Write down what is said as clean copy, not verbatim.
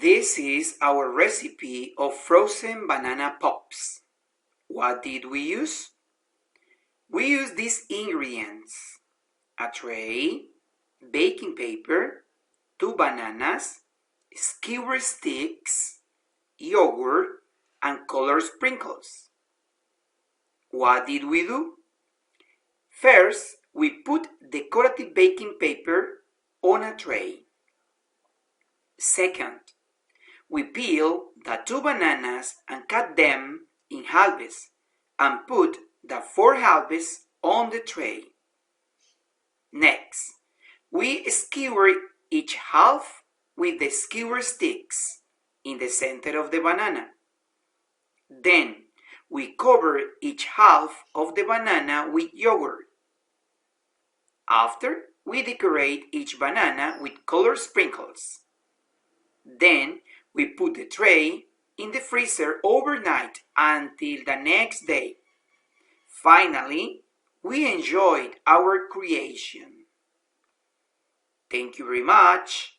This is our recipe of frozen banana pops. What did we use? We used these ingredients: a tray, baking paper, 2 bananas, skewer sticks, yogurt, and color sprinkles. What did we do? First, we put decorative baking paper on a tray. Second, we peel the 2 bananas and cut them in halves and put the 4 halves on the tray. Next, we skewer each half with the skewer sticks in the center of the banana. Then, we cover each half of the banana with yogurt. After, we decorate each banana with colored sprinkles. Then, we put the tray in the freezer overnight until the next day. Finally, we enjoyed our creation. Thank you very much.